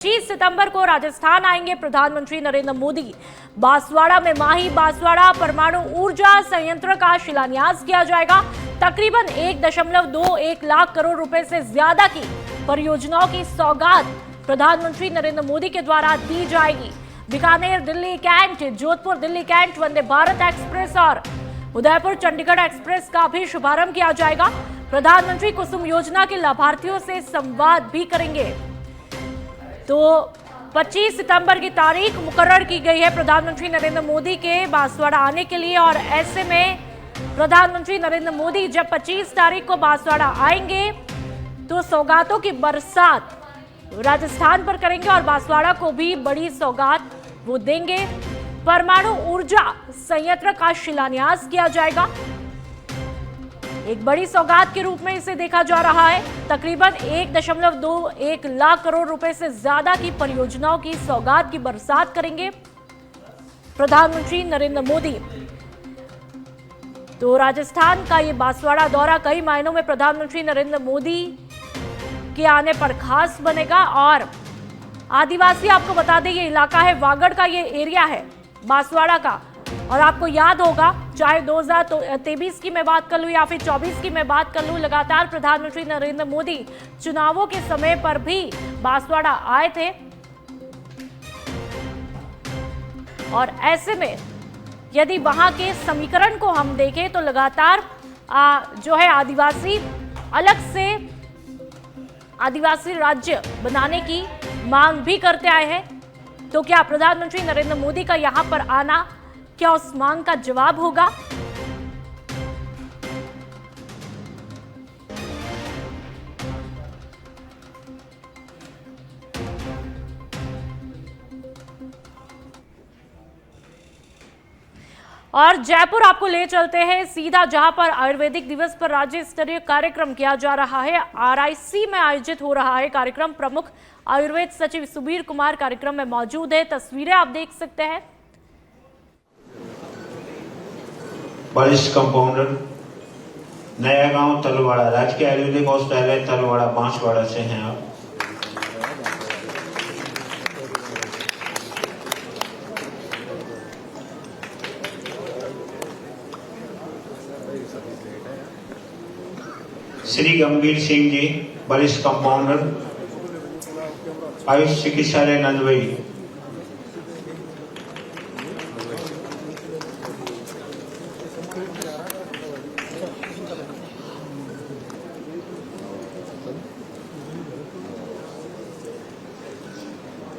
25 सितंबर को राजस्थान आएंगे प्रधानमंत्री नरेंद्र मोदी। बांसवाड़ा में माही बांसवाड़ा परमाणु ऊर्जा संयंत्र का शिलान्यास किया जाएगा। तकरीबन 1.21 लाख करोड़ रुपए से ज्यादा की परियोजनाओं की सौगात प्रधानमंत्री नरेंद्र मोदी के द्वारा दी जाएगी। Bikaner Delhi cantt, Jodhpur Delhi cantt Vande Bharat express और उदयपुर चंडीगढ़ एक्सप्रेस का भी शुभारंभ किया जाएगा। प्रधानमंत्री कुसुम योजना के लाभार्थियों से संवाद भी करेंगे। तो 25 सितंबर की तारीख मुकर्रर की गई है प्रधानमंत्री नरेंद्र मोदी के बांसवाड़ा आने के लिए, और ऐसे में प्रधानमंत्री नरेंद्र मोदी जब 25 तारीख को बांसवाड़ा आएंगे तो सौगातों की बरसात राजस्थान पर करेंगे और बांसवाड़ा को भी बड़ी सौगात वो देंगे। परमाणु ऊर्जा संयंत्र का शिलान्यास किया जाएगा। एक बड़ी सौगात के रूप में इसे देखा जा रहा है। तकरीबन 1.21 लाख करोड़ रुपए से ज्यादा की परियोजनाओं की सौगात की बरसात करेंगे प्रधानमंत्री नरेंद्र मोदी। तो राजस्थान का ये बांसवाड़ा दौरा कई मायनों में प्रधानमंत्री नरेंद्र मोदी के आने पर खास बनेगा। और आदिवासी, आपको बता दें ये इलाका है, वागड़ का ये एरिया है बांसवाड़ा का, और आपको याद होगा चाहे 2023 की मैं बात कर लूं या फिर 24 की मैं बात कर लूं, लगातार प्रधानमंत्री नरेंद्र मोदी चुनावों के समय पर भी बांसवाड़ा आए थे। और ऐसे में यदि वहां के समीकरण को हम देखें तो लगातार जो है आदिवासी अलग से आदिवासी राज्य बनाने की मांग भी करते आए हैं। तो क्या प्रधानमंत्री नरेंद्र मोदी का यहां पर आना क्या उस मांग का जवाब होगा? और जयपुर आपको ले चलते हैं सीधा, जहां पर आयुर्वेदिक दिवस पर राज्य स्तरीय कार्यक्रम किया जा रहा है। आरआईसी में आयोजित हो रहा है कार्यक्रम। प्रमुख आयुर्वेद सचिव सुबीर कुमार कार्यक्रम में मौजूद है। तस्वीरें आप देख सकते हैं। वरिष्ठ कंपाउंडर, नया गांव तलवाड़ा, राजकीय आयुर्वेदिक औषधालय तलवाड़ा बांसवाड़ा से हैं आप। श्री गंभीर सिंह जी, वरिष्ठ कंपाउंडर, आयुष चिकित्सालय नंदवई।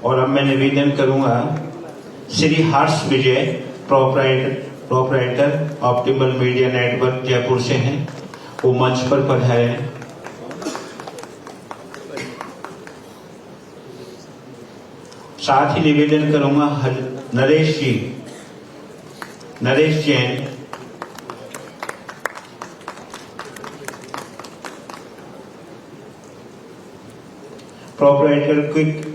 और अब मैं निवेदन करूंगा Shri Harsh Vijay, proprietor Optimal Media Network Jaipur से हैं, वो मंच पर पधारे। साथ ही निवेदन करूंगा Naresh Jain, proprietor quick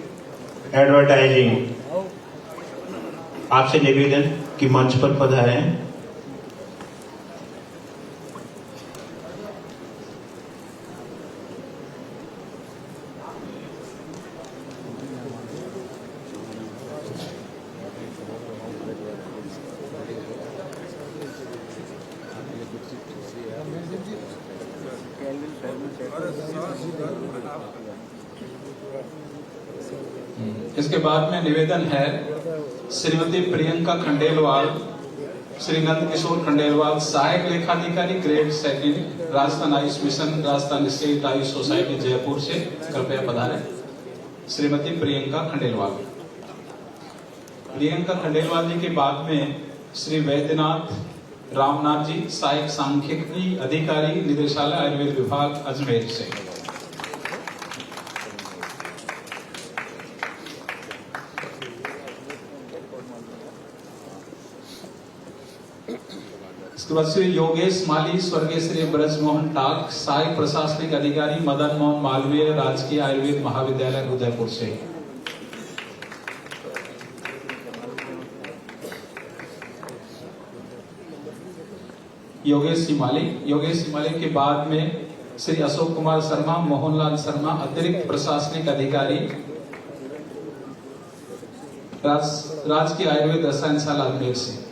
advertising, आपसे निवेदन कि मंच पर पधारें। इसके बाद में निवेदन है श्रीमती प्रियंका खंडेलवाल, श्री नंद किशोर खंडेलवाल, सहायक लेखाधिकारी grade 2 Rajasthan Ayush mission, Rajasthan state Ayush society Jaipur से कृपया पधारें। श्रीमती प्रियंका खंडेलवाल। प्रियंका खंडेलवाल जी के बाद में श्री वैद्यनाथ रामनाथ जी, सहायक सांख्यिकी अधिकारी, निदेशालय आयुर्वेद विभाग अजमेर से। इसके बाद श्री योगेश माली, स्वर्गीय श्री ब्रजमोहन टाक, सहायक प्रशासनिक अधिकारी, मदन मोहन मालवीय, राजकीय आयुर्वेद महाविद्यालय उदयपुर से। योगेश सिमाली के बाद में श्री अशोक कुमार शर्मा, मोहनलाल शर्मा, अतिरिक्त प्रशासनिक अधिकारी, राजकीय आयुर्वेद रसायनशाला अजमेर से।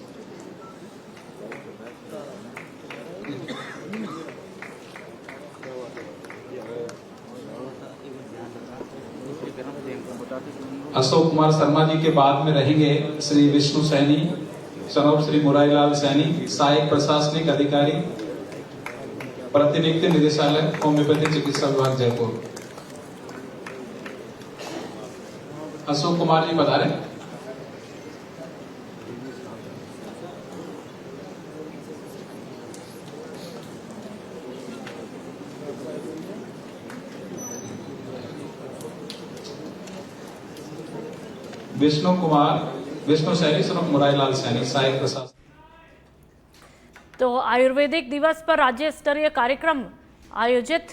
अशोक कुमार शर्मा जी के बाद में रहेंगे श्री विष्णु सैनी, सनोप श्री मुरारीलाल सैनी, सहायक प्रशासनिक अधिकारी, प्रतिनियुक्त निदेशालय, होम्योपैथी चिकित्सा विभाग, जयपुर। अशोक कुमार जी बता रहे। विष्णु सैनी, सनोप मुरारीलाल सैनी, सहायक प्रशासन। तो आयुर्वेदिक दिवस पर राज्य स्तरीय कार्यक्रम आयोजित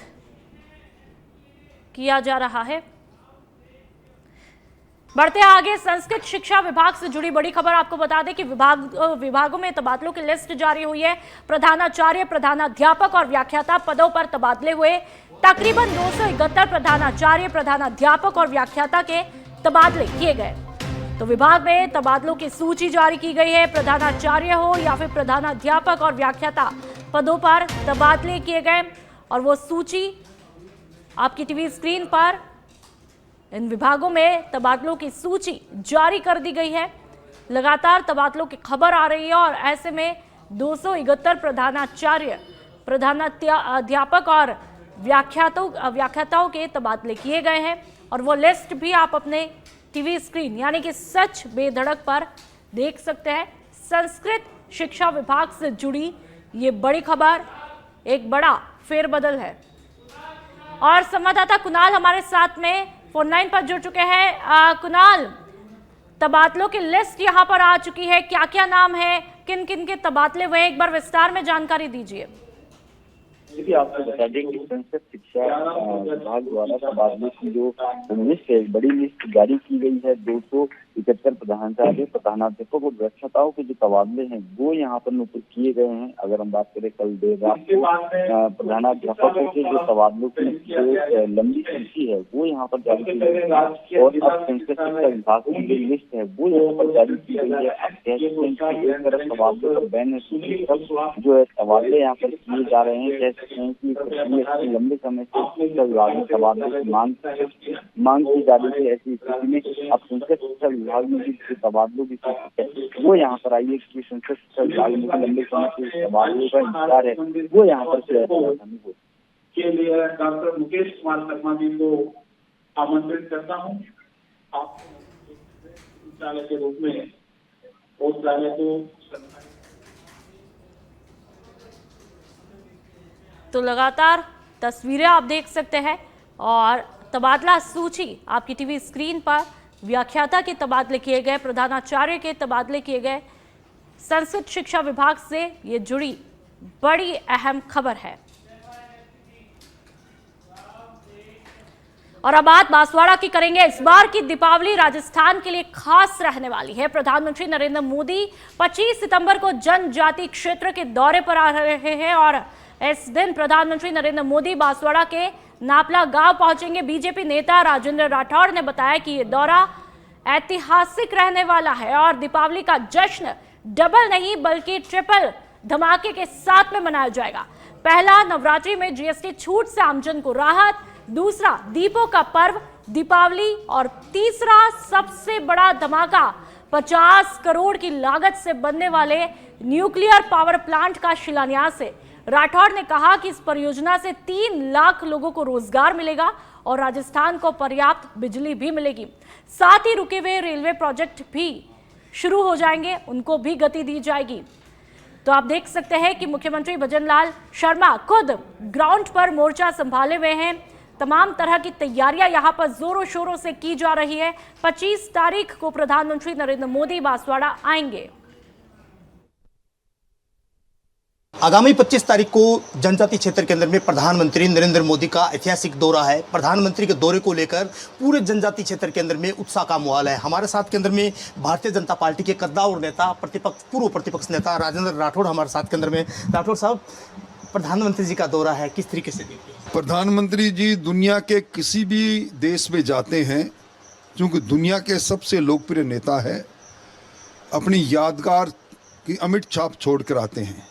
किया जा रहा है। बढ़ते आगे, संस्कृत शिक्षा विभाग से जुड़ी बड़ी खबर आपको बता दें कि विभागों में तबादलों की लिस्ट जारी हुई है। प्रधानाचार्य, प्रधानाध्यापक और व्याख्याता पदों पर तबादले हुए। तकरीबन 271 प्रधानाचार्य, प्रधानाध्यापक और व्याख्याता के तबादले किए गए। तो विभाग में तबादलों की सूची जारी की गई है। प्रधानाचार्य हो या फिर प्रधानाध्यापक और व्याख्याता पदों पर तबादले किए गए और वो सूची आपकी टीवी स्क्रीन पर इन विभागों में तबादलों की सूची जारी कर दी गई है। लगातार तबादलों की खबर आ रही है और ऐसे में 271 प्रधानाचार्य, प्रधानाध्यापक और व्याख्याताओं के तबादले किए गए हैं और वो लिस्ट भी आप अपने टीवी स्क्रीन यानी कि सच बेधड़क पर देख सकते हैं। संस्कृत शिक्षा विभाग से जुड़ी ये बड़ी खबर, एक बड़ा फेरबदल है। और संवाददाता कुणाल हमारे साथ में फोन लाइन पर जुड़ चुके हैं। कुणाल, तबादलों की लिस्ट यहां पर आ चुकी है, क्या क्या नाम है, किन किन के तबादले हुए, एक बार विस्तार में जानकारी दीजिए। देखिए, आपको बता दें कि संस्कृत शिक्षा विभाग द्वारा तबादले की जो लिस्ट है, बड़ी लिस्ट जारी की गई है। 271 प्रधानाचार्य, प्रधानाध्यापक और व्याख्याताओं के जो तबादले हैं वो यहाँ पर नोटिस किए गए हैं। अगर हम बात करें कल देर रात को प्रधानाध्यापकों के जो तबादलों की जो लंबी सूची है वो यहाँ पर जारी की गई है और अब संस्कृत शिक्षा विभाग की जो लिस्ट है वो यहाँ पर जारी की गई है। अब तबादलों का बैन जो है तबादले यहाँ पर किए जा रहे हैं। कि लंबे समय से शिक्षा विभाग में तबादले की मांग की जा रही है। ऐसी स्थिति में अब संस्कृत शिक्षा विभाग में भी तबादलों की सूची है वो यहाँ पर आई है कि संस्कृत शिक्षा विभाग में लंबे समय से तबादलों का इंतजार है वो यहाँ पर के लिए डॉक्टर मुकेश कुमार शर्मा जी को आमंत्रित करता हूँ। आप विद्यालय के रूप में उस विद्यालय को तो लगातार तस्वीरें आप देख सकते हैं और तबादला सूची आपकी टीवी स्क्रीन पर। व्याख्याता के तबादले किए गए, प्रधानाचार्य के तबादले किए गए। संस्कृत शिक्षा विभाग से ये जुड़ी बड़ी अहम खबर है। और अब बात बांसवाड़ा की करेंगे। इस बार की दीपावली राजस्थान के लिए खास रहने वाली है। प्रधानमंत्री नरेंद्र मोदी 25 सितंबर को जनजाति क्षेत्र के दौरे पर आ रहे हैं और इस दिन प्रधानमंत्री नरेंद्र मोदी बांसवाड़ा के नापला गांव पहुंचेंगे। बीजेपी नेता राजेंद्र राठौड़ ने बताया कि ये दौरा ऐतिहासिक रहने वाला है और दीपावली का जश्न डबल नहीं बल्कि ट्रिपल धमाके के साथ में मनाया जाएगा। पहला, नवरात्रि में जीएसटी छूट से आमजन को राहत। दूसरा, दीपों का पर्व दीपावली। और तीसरा सबसे बड़ा धमाका 50 करोड़ की लागत से बनने वाले न्यूक्लियर पावर प्लांट का शिलान्यास है। राठौड़ ने कहा कि इस परियोजना से 3 लाख लोगों को रोजगार मिलेगा और राजस्थान को पर्याप्त बिजली भी मिलेगी। साथ ही रुके हुए रेलवे प्रोजेक्ट भी शुरू हो जाएंगे, उनको भी गति दी जाएगी। तो आप देख सकते हैं कि मुख्यमंत्री भजनलाल शर्मा खुद ग्राउंड पर मोर्चा संभाले हुए हैं। तमाम तरह की तैयारियां यहां पर जोरों शोरों से की जा रही है। 25 तारीख को प्रधानमंत्री नरेंद्र मोदी बांसवाड़ा आएंगे। आगामी 25 तारीख को जनजाति क्षेत्र के अंदर में प्रधानमंत्री नरेंद्र मोदी का ऐतिहासिक दौरा है। प्रधानमंत्री के दौरे को लेकर पूरे जनजाति क्षेत्र के अंदर में उत्साह का माहौल है। हमारे साथ के अंदर में भारतीय जनता पार्टी के कद्दावर नेता, पूर्व प्रतिपक्ष नेता राजेंद्र राठौड़ हमारे साथ के अंदर में। राठौड़ साहब, प्रधानमंत्री जी का दौरा है, किस तरीके से देखते हैं? प्रधानमंत्री जी दुनिया के किसी भी देश में जाते हैं क्योंकि दुनिया के सबसे लोकप्रिय नेता है, अपनी यादगार की अमिट छाप छोड़ कर आते हैं।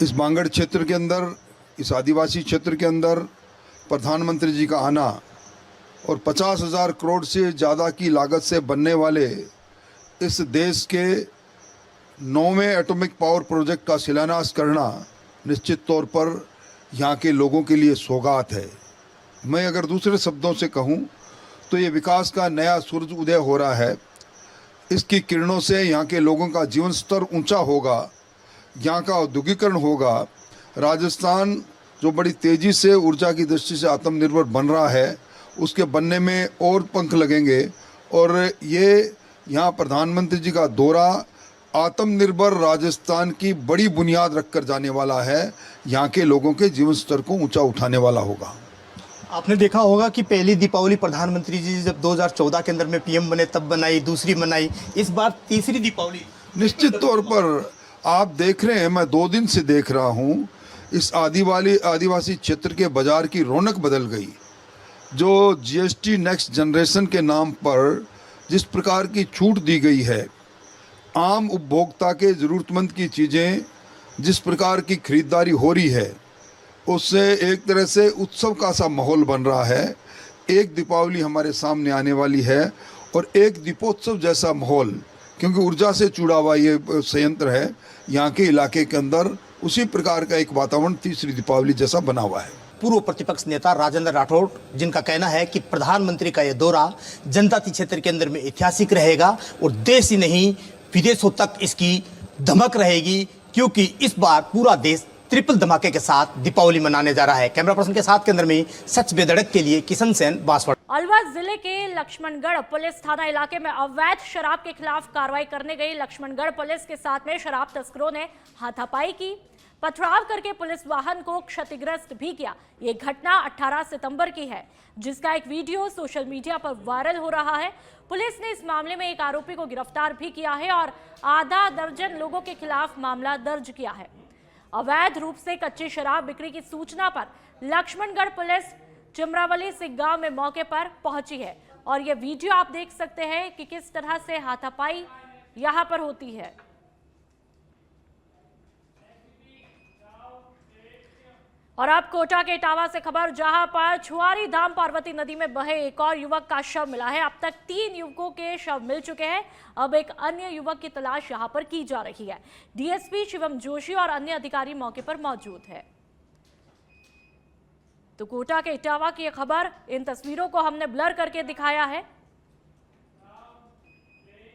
इस बांगड़ क्षेत्र के अंदर, इस आदिवासी क्षेत्र के अंदर प्रधानमंत्री जी का आना और 50,000 करोड़ से ज़्यादा की लागत से बनने वाले इस देश के 9वें एटॉमिक पावर प्रोजेक्ट का शिलान्यास करना निश्चित तौर पर यहाँ के लोगों के लिए सौगात है। मैं अगर दूसरे शब्दों से कहूँ तो ये विकास का नया सूरज उदय हो रहा है। इसकी किरणों से यहाँ के लोगों का जीवन स्तर ऊंचा होगा, यहाँ का औद्योगिकरण होगा। राजस्थान जो बड़ी तेज़ी से ऊर्जा की दृष्टि से आत्मनिर्भर बन रहा है, उसके बनने में और पंख लगेंगे। और ये यहाँ प्रधानमंत्री जी का दौरा आत्मनिर्भर राजस्थान की बड़ी बुनियाद रखकर जाने वाला है, यहाँ के लोगों के जीवन स्तर को ऊंचा उठाने वाला होगा। आपने देखा होगा कि पहली दीपावली प्रधानमंत्री जी जब 2014 के अंदर में पीएम बने तब बनाई, दूसरी मनाई, इस बार तीसरी दीपावली। निश्चित तौर पर आप देख रहे हैं, मैं 2 दिन से देख रहा हूँ, इस आदिवासी क्षेत्र के बाजार की रौनक बदल गई। जो जीएसटी नेक्स्ट जनरेशन के नाम पर जिस प्रकार की छूट दी गई है, आम उपभोक्ता के ज़रूरतमंद की चीज़ें जिस प्रकार की खरीदारी हो रही है, उससे एक तरह से उत्सव का सा माहौल बन रहा है। एक दीपावली हमारे सामने आने वाली है और एक दीपोत्सव जैसा माहौल, क्योंकि ऊर्जा से जुड़ा हुआ ये संयंत्र है यहाँ के इलाके के अंदर, उसी प्रकार का एक वातावरण तीसरी दीपावली जैसा बना हुआ है। पूर्व प्रतिपक्ष नेता राजेंद्र राठौड़, जिनका कहना है कि प्रधानमंत्री का यह दौरा जनजाति क्षेत्र के अंदर में ऐतिहासिक रहेगा और देश ही नहीं विदेशों तक इसकी धमक रहेगी, क्योंकि इस बार पूरा देश ट्रिपल धमाके के साथ दीपावली मनाने जा रहा है। कैमरा पर्सन के साथ केंद्र में सच बेधड़क के लिए किशन सेन, बांसवाड़ा। अलवर जिले के लक्ष्मणगढ़ पुलिस थाना इलाके में अवैध शराब के खिलाफ कार्रवाई करने गई लक्ष्मणगढ़ पुलिस के साथ में शराब तस्करों ने हाथापाई की, पथराव करके पुलिस वाहन को क्षतिग्रस्त भी किया। ये घटना 18 सितंबर की है, जिसका एक वीडियो सोशल मीडिया पर वायरल हो रहा है। पुलिस ने इस मामले में एक आरोपी को गिरफ्तार भी किया है और आधा दर्जन लोगों के खिलाफ मामला दर्ज किया है। अवैध रूप से कच्ची शराब बिक्री की सूचना पर लक्ष्मणगढ़ पुलिस चिमरावली सिंह गांव में मौके पर पहुंची है और ये वीडियो आप देख सकते हैं कि किस तरह से हाथापाई यहां पर होती है। और अब कोटा के इटावा से खबर, जहां पर छुआरी धाम पार्वती नदी में बहे एक और युवक का शव मिला है। अब तक 3 युवकों के शव मिल चुके हैं। अब एक अन्य युवक की तलाश यहां पर की जा रही है। डीएसपी शिवम जोशी और अन्य अधिकारी मौके पर मौजूद है। तो कोटा के इटावा की खबर, इन तस्वीरों को हमने ब्लर करके दिखाया है।